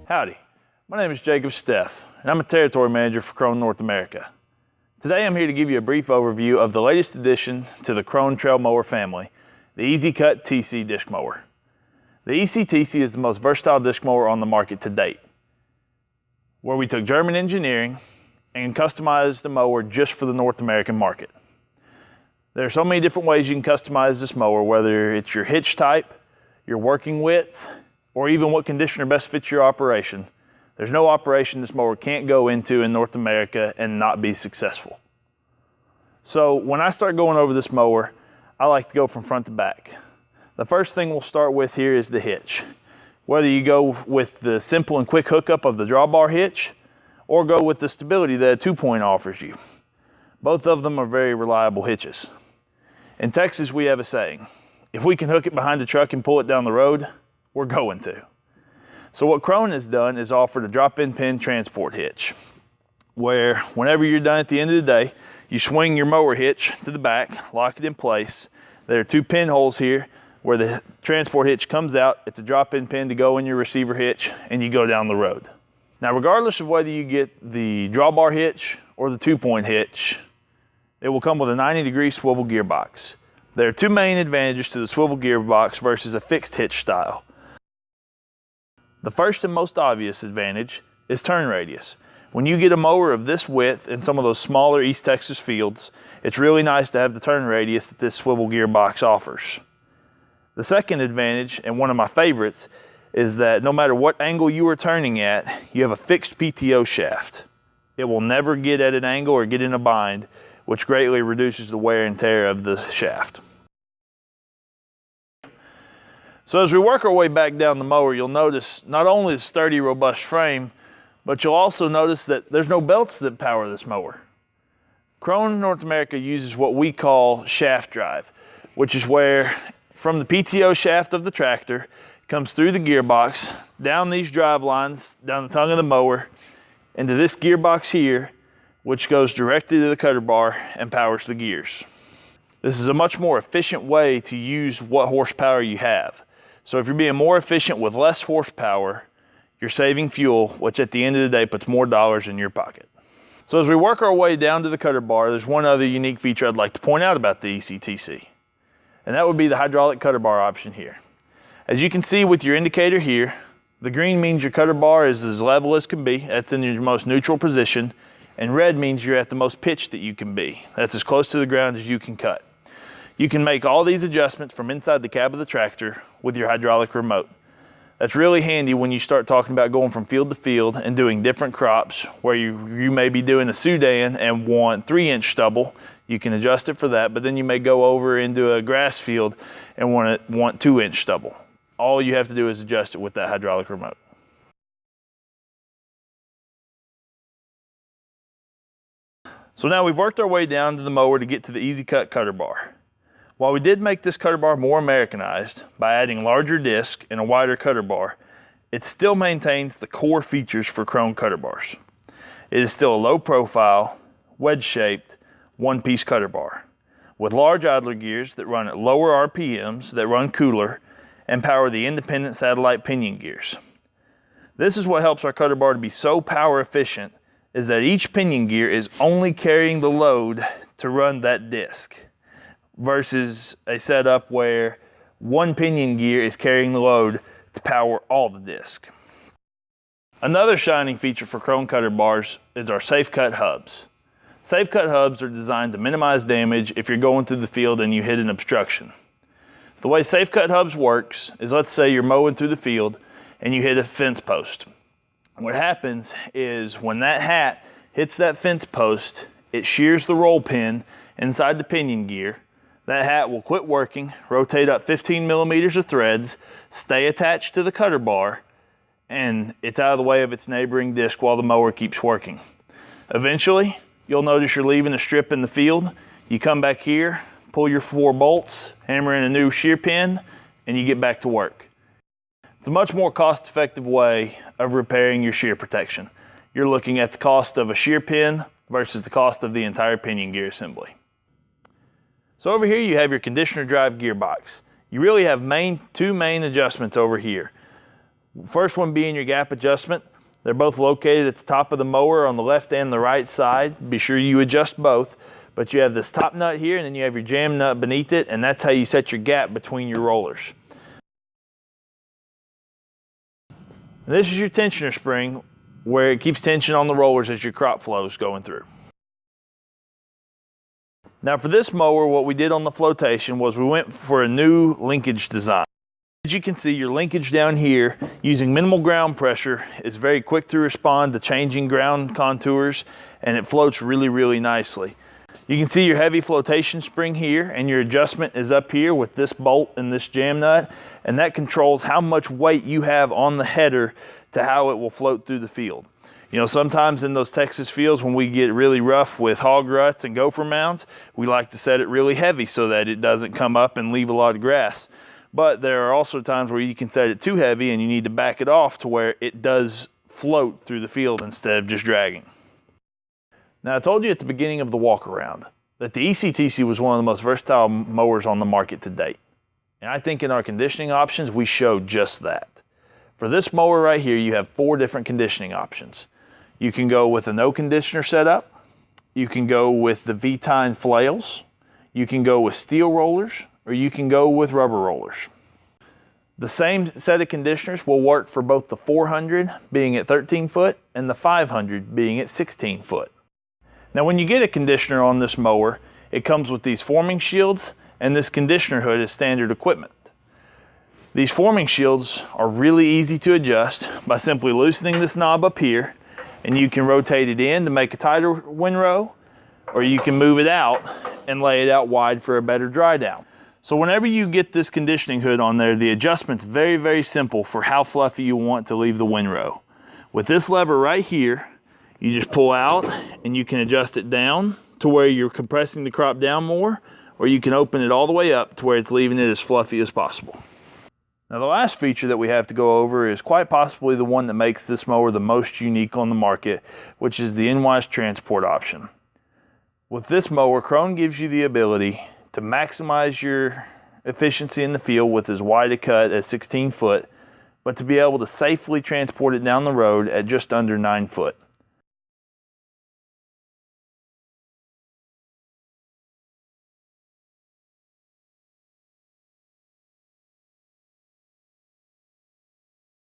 Howdy, my name is Jacob Steff, and I'm a Territory Manager for KRONE North America. Today I'm here to give you a brief overview of the latest addition to the KRONE trail mower family, the EasyCut TC disc mower. The ECTC is the most versatile disc mower on the market to date, where we took German engineering and customized the mower just for the North American market. There are so many different ways you can customize this mower, whether it's your hitch type, your working width, or even what conditioner best fits your operation. There's no operation this mower can't go into in North America and not be successful. So when I start going over this mower, I like to go from front to back. The first thing we'll start with here is the hitch. Whether you go with the simple and quick hookup of the drawbar hitch, or go with the stability that a 2-point offers you. Both of them are very reliable hitches. In Texas, we have a saying, if we can hook it behind the truck and pull it down the road, we're going to. So what KRONE has done is offered a drop-in pin transport hitch, where whenever you're done at the end of the day, you swing your mower hitch to the back, lock it in place. There are 2 pinholes here where the transport hitch comes out. It's a drop-in pin to go in your receiver hitch, and you go down the road. Now, regardless of whether you get the drawbar hitch or the 2-point hitch, it will come with a 90-degree swivel gearbox. There are 2 main advantages to the swivel gearbox versus a fixed hitch style. The first and most obvious advantage is turn radius. When you get a mower of this width in some of those smaller East Texas fields, it's really nice to have the turn radius that this swivel gearbox offers. The second advantage, and one of my favorites, is that no matter what angle you are turning at, you have a fixed PTO shaft. It will never get at an angle or get in a bind, which greatly reduces the wear and tear of the shaft. So as we work our way back down the mower, you'll notice not only the sturdy, robust frame, but you'll also notice that there's no belts that power this mower. KRONE North America uses what we call shaft drive, which is where from the PTO shaft of the tractor, comes through the gearbox, down these drive lines, down the tongue of the mower, into this gearbox here, which goes directly to the cutter bar and powers the gears. This is a much more efficient way to use what horsepower you have. So if you're being more efficient with less horsepower, you're saving fuel, which at the end of the day puts more dollars in your pocket. So as we work our way down to the cutter bar, there's one other unique feature I'd like to point out about the ECTC, and that would be the hydraulic cutter bar option here. As you can see with your indicator here, the green means your cutter bar is as level as can be. That's in your most neutral position. And red means you're at the most pitch that you can be. That's as close to the ground as you can cut. You can make all these adjustments from inside the cab of the tractor with your hydraulic remote. That's really handy when you start talking about going from field to field and doing different crops where you may be doing a Sudan and want 3-inch stubble. You can adjust it for that, but then you may go over into a grass field and want 2-inch stubble. All you have to do is adjust it with that hydraulic remote. So now we've worked our way down to the mower to get to the EasyCut cutter bar. While we did make this cutter bar more Americanized by adding larger disc and a wider cutter bar, it still maintains the core features for KRONE cutter bars. It is still a low profile, wedge-shaped, 1-piece cutter bar with large idler gears that run at lower RPMs that run cooler and power the independent satellite pinion gears. This is what helps our cutter bar to be so power efficient, is that each pinion gear is only carrying the load to run that disc versus a setup where one pinion gear is carrying the load to power all the disc. Another shining feature for KRONE cutter bars is our SafeCut hubs. SafeCut hubs are designed to minimize damage if you're going through the field and you hit an obstruction. The way SafeCut hubs works is, let's say you're mowing through the field and you hit a fence post. What happens is when that hat hits that fence post, it shears the roll pin inside the pinion gear. That hat will quit working, rotate up 15 millimeters of threads, stay attached to the cutter bar, and it's out of the way of its neighboring disc while the mower keeps working. Eventually, you'll notice you're leaving a strip in the field. You come back here, pull your 4 bolts, hammer in a new shear pin, and you get back to work. It's a much more cost-effective way of repairing your shear protection. You're looking at the cost of a shear pin versus the cost of the entire pinion gear assembly. So over here you have your conditioner drive gearbox. You really have 2 main adjustments over here. First one being your gap adjustment. They're both located at the top of the mower on the left and the right side. Be sure you adjust both. But you have this top nut here, and then you have your jam nut beneath it, and that's how you set your gap between your rollers. And this is your tensioner spring, where it keeps tension on the rollers as your crop flow is going through. Now for this mower, what we did on the flotation was we went for a new linkage design. As you can see, your linkage down here, using minimal ground pressure, is very quick to respond to changing ground contours, and it floats really nicely. You can see your heavy flotation spring here, and your adjustment is up here with this bolt and this jam nut, and that controls how much weight you have on the header to how it will float through the field. You know, sometimes in those Texas fields when we get really rough with hog ruts and gopher mounds, we like to set it really heavy so that it doesn't come up and leave a lot of grass. But there are also times where you can set it too heavy and you need to back it off to where it does float through the field instead of just dragging. Now, I told you at the beginning of the walk around that the ECTC was one of the most versatile mowers on the market to date. And I think in our conditioning options, we showed just that. For this mower right here, you have 4 different conditioning options. You can go with a no conditioner setup. You can go with the V-tine flails. You can go with steel rollers, or you can go with rubber rollers. The same set of conditioners will work for both the 400 being at 13 foot and the 500 being at 16 foot. Now when you get a conditioner on this mower, it comes with these forming shields, and this conditioner hood is standard equipment. These forming shields are really easy to adjust by simply loosening this knob up here, and you can rotate it in to make a tighter windrow, or you can move it out and lay it out wide for a better dry down. So whenever you get this conditioning hood on there, the adjustment's very simple for how fluffy you want to leave the windrow. With this lever right here, you just pull out and you can adjust it down to where you're compressing the crop down more, or you can open it all the way up to where it's leaving it as fluffy as possible. Now the last feature that we have to go over is quite possibly the one that makes this mower the most unique on the market, which is the N-Wise transport option. With this mower, KRONE gives you the ability to maximize your efficiency in the field with as wide a cut as 16 foot, but to be able to safely transport it down the road at just under 9 foot.